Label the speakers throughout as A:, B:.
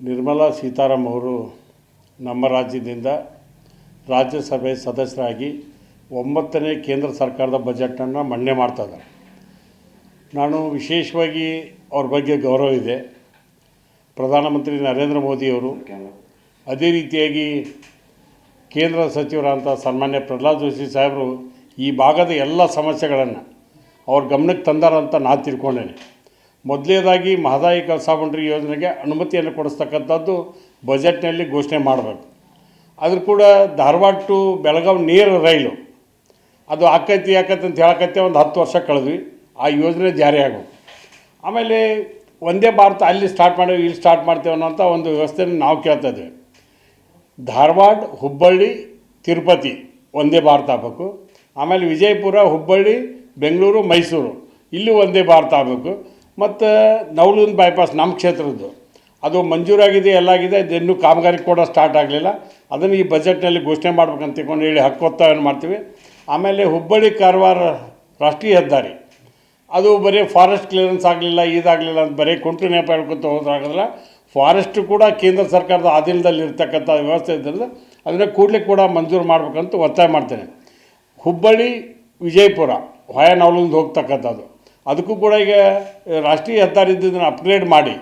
A: ನಿರ್ಮಲಾ ಸೀತಾರಾಮನ್ ಅವರು ನಮ್ಮ ರಾಜ್ಯದಿಂದ ರಾಜ್ಯಸಭೆ ಸದಸ್ಯರಾಗಿ 9ನೇ ಕೇಂದ್ರ ಸರ್ಕಾರದ ಬಜೆಟನ್ನು ಮಂಡನೆ ಮಾಡ್ತಾಯಿದ್ದಾರೆ. ನಾನು ವಿಶೇಷವಾಗಿ ಅವ್ರ ಬಗ್ಗೆ ಗೌರವ ಇದೆ. ಪ್ರಧಾನಮಂತ್ರಿ ನರೇಂದ್ರ ಮೋದಿಯವರು, ಅದೇ ರೀತಿಯಾಗಿ ಕೇಂದ್ರ ಸಚಿವರಾದಂಥ ಸನ್ಮಾನ್ಯ ಪ್ರಹ್ಲಾದ್ ಜೋಶಿ ಸಾಹೇಬರು ಈ ಭಾಗದ ಎಲ್ಲ ಸಮಸ್ಯೆಗಳನ್ನು ಅವ್ರ ಗಮನಕ್ಕೆ ತಂದಾರಂತ ನಾನು ತಿಳ್ಕೊಂಡೇನೆ. ಮೊದಲನೇದಾಗಿ ಮಹದಾಯಿ ಕಳಸಾ ಬಂಡೂರಿ ಯೋಜನೆಗೆ ಅನುಮತಿಯನ್ನು ಕೊಡಿಸ್ತಕ್ಕಂಥದ್ದು ಬಜೆಟ್ನಲ್ಲಿ ಘೋಷಣೆ ಮಾಡಬೇಕು. ಆದರೂ ಕೂಡ ಧಾರವಾಡ ಟು ಬೆಳಗಾವಿ ನೇರ ರೈಲು ಅದು ಆಕೈತಿ ಅಂತ ಹೇಳಕತ್ತೆ. ಒಂದು 10 ವರ್ಷ ಕಳೆದ್ವಿ, ಆ ಯೋಜನೆ ಜಾರಿ ಆಗಬೇಕು. ಆಮೇಲೆ ಒಂದೇ ಭಾರತ ಅಲ್ಲಿ ಸ್ಟಾರ್ಟ್ ಮಾಡೇವಿ, ಇಲ್ಲಿ ಸ್ಟಾರ್ಟ್ ಮಾಡ್ತೇವೆ ಅನ್ನೋಂಥ ಒಂದು ವ್ಯವಸ್ಥೆಯನ್ನು ನಾವು ಕೇಳ್ತಾ ಇದ್ದೇವೆ. ಧಾರವಾಡ, ಹುಬ್ಬಳ್ಳಿ, ತಿರುಪತಿ ಒಂದೇ ಭಾರತ ಆಗಬೇಕು. ಆಮೇಲೆ ವಿಜಯಪುರ, ಹುಬ್ಬಳ್ಳಿ, ಬೆಂಗಳೂರು, ಮೈಸೂರು ಇಲ್ಲಿ ಒಂದೇ ಭಾರತ ಆಗಬೇಕು. ಮತ್ತು ನವಲಗುಂದ ಬೈಪಾಸ್ ನಮ್ಮ ಕ್ಷೇತ್ರದ್ದು ಅದು ಮಂಜೂರಾಗಿದೆ, ಎಲ್ಲಾಗಿದೆ. ಇನ್ನೂ ಕಾಮಗಾರಿ ಕೂಡ ಸ್ಟಾರ್ಟ್ ಆಗಲಿಲ್ಲ. ಅದನ್ನು ಈ ಬಜೆಟ್ನಲ್ಲಿ ಘೋಷಣೆ ಮಾಡ್ಬೇಕಂತ ತಿಳ್ಕೊಂಡು ಹೇಳಿ ಹಕ್ಕೊತ್ತಾಯವನ್ನು ಮಾಡ್ತೀವಿ. ಆಮೇಲೆ ಹುಬ್ಬಳ್ಳಿ ಕಾರವಾರ ರಾಷ್ಟ್ರೀಯ ಹೆದ್ದಾರಿ ಅದು ಬರೀ ಫಾರೆಸ್ಟ್ ಕ್ಲಿಯರೆನ್ಸ್ ಆಗಲಿಲ್ಲ, ಇದಾಗಲಿಲ್ಲ ಅಂತ ಬರೀ ಕೊಂಟು ನೆಪ ಹೇಳ್ಕೊತ ಹೋದ್ರಾಗೋದಿಲ್ಲ. ಫಾರೆಸ್ಟ್ ಕೂಡ ಕೇಂದ್ರ ಸರ್ಕಾರದ ಅಧೀನದಲ್ಲಿ ಇರ್ತಕ್ಕಂಥ ವ್ಯವಸ್ಥೆ ಇದ್ದರೆ ಅದನ್ನು ಕೂಡಲೇ ಕೂಡ ಮಂಜೂರು ಮಾಡಬೇಕಂತ ಒತ್ತಾಯ ಮಾಡ್ತೇನೆ. ಹುಬ್ಬಳ್ಳಿ ವಿಜಯಪುರ ಹೊಯ ನವಲಗುಂದ ಹೋಗ್ತಕ್ಕಂಥದ್ದು ಅದಕ್ಕೂ ಕೂಡ ಈಗ ರಾಷ್ಟ್ರೀಯ ಹೆದ್ದಾರಿ ಇದ್ದದನ್ನು ಅಪ್ಗ್ರೇಡ್ ಮಾಡಿ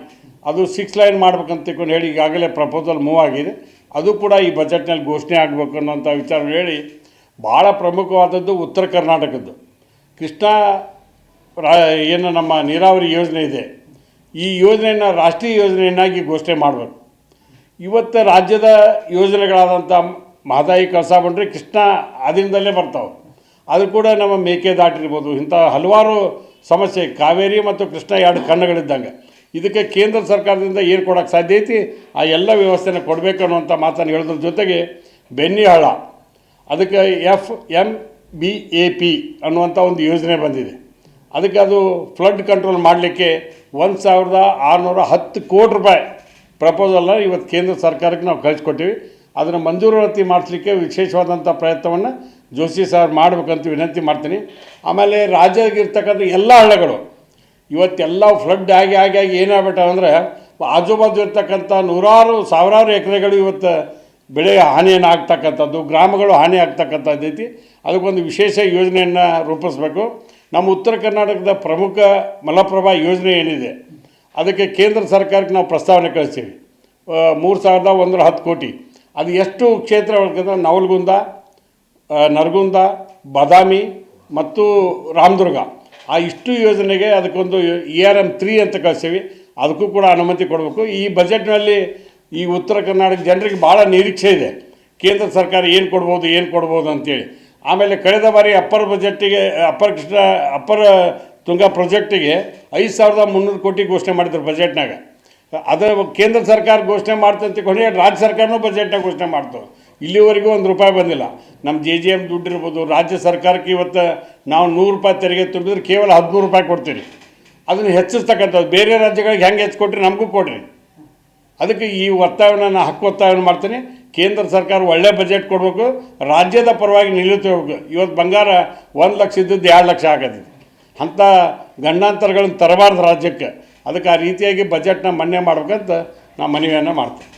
A: ಅದು 6 ಲೈನ್ ಮಾಡ್ಬೇಕಂತ ತಿಳ್ಕೊಂಡು ಹೇಳಿ ಈಗಾಗಲೇ ಪ್ರಪೋಸಲ್ ಮೂವ್ ಆಗಿದೆ. ಅದು ಕೂಡ ಈ ಬಜೆಟ್ನಲ್ಲಿ ಘೋಷಣೆ ಆಗಬೇಕು ಅನ್ನೋಂಥ ವಿಚಾರ ಹೇಳಿ, ಭಾಳ ಪ್ರಮುಖವಾದದ್ದು ಉತ್ತರ ಕರ್ನಾಟಕದ್ದು ಕೃಷ್ಣಾ ಏನು ನಮ್ಮ ನೀರಾವರಿ ಯೋಜನೆ ಇದೆ, ಈ ಯೋಜನೆಯನ್ನು ರಾಷ್ಟ್ರೀಯ ಯೋಜನೆಯನ್ನಾಗಿ ಘೋಷಣೆ ಮಾಡಬೇಕು. ಇವತ್ತು ರಾಜ್ಯದ ಯೋಜನೆಗಳಾದಂಥ ಮಹದಾಯಿ ಕಳಸಾ ಬಂಡೂರಿ ಕೃಷ್ಣಾ ಅಧೀನದಲ್ಲೇ ಬರ್ತಾವೆ. ಅದು ಕೂಡ ನಮ್ಮ ಮೇಕೆದಾಟು ಇರ್ಬೋದು, ಇಂಥ ಹಲವಾರು ಸಮಸ್ಯೆ, ಕಾವೇರಿ ಮತ್ತು ಕೃಷ್ಣ 2 ಕಣ್ಣುಗಳಿದ್ದಂಗೆ. ಇದಕ್ಕೆ ಕೇಂದ್ರ ಸರ್ಕಾರದಿಂದ ಏನು ಕೊಡೋಕ್ಕೆ ಸಾಧ್ಯ ಐತಿ ಆ ಎಲ್ಲ ವ್ಯವಸ್ಥೆನ ಕೊಡಬೇಕು ಅನ್ನುವಂಥ ಮಾತನ್ನು ಹೇಳೋದ್ರ ಜೊತೆಗೆ ಬೆನ್ನಿಹಳ್ಳ ಅದಕ್ಕೆ FMBAP ಅನ್ನುವಂಥ ಒಂದು ಯೋಜನೆ ಬಂದಿದೆ. ಅದಕ್ಕೆ ಅದು ಫ್ಲಡ್ ಕಂಟ್ರೋಲ್ ಮಾಡಲಿಕ್ಕೆ 1610 ಕೋಟಿ ರೂಪಾಯಿ ಪ್ರಪೋಸಲ್ನ ಇವತ್ತು ಕೇಂದ್ರ ಸರ್ಕಾರಕ್ಕೆ ನಾವು ಕಳಿಸ್ಕೊಟ್ಟಿವಿ. ಅದನ್ನು ಮಂಜೂರಾತಿ ಮಾಡಿಸ್ಲಿಕ್ಕೆ ವಿಶೇಷವಾದಂಥ ಪ್ರಯತ್ನವನ್ನು ಜೋಶಿ ಸಾರ್ ಮಾಡಬೇಕಂತ ವಿನಂತಿ ಮಾಡ್ತೀನಿ. ಆಮೇಲೆ ರಾಜ್ಯದಾಗಿರ್ತಕ್ಕಂಥ ಎಲ್ಲ ಹಳ್ಳಿಗಳು ಇವತ್ತೆಲ್ಲ ಫ್ಲಡ್ ಆಗಿ ಏನಾಗ್ಬಿಟ್ಟಾವ ಅಂದರೆ ಆಜುಬಾಜು ಇರ್ತಕ್ಕಂಥ ಸಾವಿರಾರು ಎಕರೆಗಳು ಇವತ್ತು ಬೆಳೆ ಹಾನಿಯನ್ನು ಆಗ್ತಕ್ಕಂಥದ್ದು, ಗ್ರಾಮಗಳು ಹಾನಿ ಆಗ್ತಕ್ಕಂಥದ್ದು ಐತಿ. ಅದಕ್ಕೊಂದು ವಿಶೇಷ ಯೋಜನೆಯನ್ನು ರೂಪಿಸಬೇಕು. ನಮ್ಮ ಉತ್ತರ ಕರ್ನಾಟಕದ ಪ್ರಮುಖ ಮಲಪ್ರಭಾ ಯೋಜನೆ ಏನಿದೆ ಅದಕ್ಕೆ ಕೇಂದ್ರ ಸರ್ಕಾರಕ್ಕೆ ನಾವು ಪ್ರಸ್ತಾವನೆ ಕಳಿಸ್ತೀವಿ. 3110 ಕೋಟಿ. ಅದು ಎಷ್ಟು ಕ್ಷೇತ್ರ ಒಳಗಂದ್ರೆ ನವಲಗುಂದ, ನರಗುಂದ, ಬಾದಾಮಿ ಮತ್ತು ರಾಮದುರ್ಗ ಆ ಇಷ್ಟು ಯೋಜನೆಗೆ ಅದಕ್ಕೊಂದು ERM 3 ಅಂತ ಕಳಿಸ್ತೀವಿ. ಅದಕ್ಕೂ ಕೂಡ ಅನುಮತಿ ಕೊಡಬೇಕು. ಈ ಬಜೆಟ್ನಲ್ಲಿ ಈ ಉತ್ತರ ಕರ್ನಾಟಕ ಜನರಿಗೆ ಭಾಳ ನಿರೀಕ್ಷೆ ಇದೆ, ಕೇಂದ್ರ ಸರ್ಕಾರ ಏನು ಕೊಡ್ಬೋದು ಅಂತೇಳಿ. ಆಮೇಲೆ ಕಳೆದ ಬಾರಿ ಅಪ್ಪರ್ ತುಂಗಾ ಪ್ರಾಜೆಕ್ಟಿಗೆ 5300 ಕೋಟಿ ಘೋಷಣೆ ಮಾಡಿದ್ರು ಬಜೆಟ್ನಾಗ. ಅದು ಕೇಂದ್ರ ಸರ್ಕಾರ ಘೋಷಣೆ ಮಾಡ್ತಂತ ಕೊನೆಗೆ ರಾಜ್ಯ ಸರ್ಕಾರನೂ ಬಜೆಟ್ನಾಗ ಘೋಷಣೆ ಮಾಡ್ತವೆ. ಇಲ್ಲಿವರೆಗೂ ₹1 ಬಂದಿಲ್ಲ. ನಮ್ಮ JJM ದುಡ್ಡು ಇರ್ಬೋದು, ರಾಜ್ಯ ಸರ್ಕಾರಕ್ಕೆ ಇವತ್ತು ನಾವು ₹100 ತೆರಿಗೆ ತುಂಬಿದ್ರೆ ಕೇವಲ ₹13 ಕೊಡ್ತೀರಿ. ಅದನ್ನು ಹೆಚ್ಚಿಸ್ತಕ್ಕಂಥದ್ದು ಬೇರೆ ರಾಜ್ಯಗಳಿಗೆ ಹೆಂಗೆ ಹೆಚ್ಚಿಕೊಟ್ರಿ ನಮಗೂ ಕೊಡ್ರಿ. ಅದಕ್ಕೆ ಈ ಒತ್ತಾಯವನ್ನು ಹಕ್ಕೊತ್ತಾಯವನ್ನು ಮಾಡ್ತೀನಿ. ಕೇಂದ್ರ ಸರ್ಕಾರ ಒಳ್ಳೆ ಬಜೆಟ್ ಕೊಡಬೇಕು, ರಾಜ್ಯದ ಪರವಾಗಿ ನಿಲ್ಲುತ್ತೆ ಹೋಗ್ಬೇಕು. ಇವತ್ತು ಬಂಗಾರ 1 ಲಕ್ಷ ಇದ್ದದ್ದು 2 ಲಕ್ಷ ಆಗತ್ತೆ. ಅಂಥ ಗಂಡಾಂತರಗಳನ್ನು ತರಬಾರ್ದು ರಾಜ್ಯಕ್ಕೆ. ಅದಕ್ಕೆ ಆ ರೀತಿಯಾಗಿ ಬಜೆಟ್ನ ಮಂಡನೆ ಮಾಡ್ಬೇಕಂತ ನಾನು ಮನವಿಯನ್ನು ಮಾಡ್ತೀನಿ.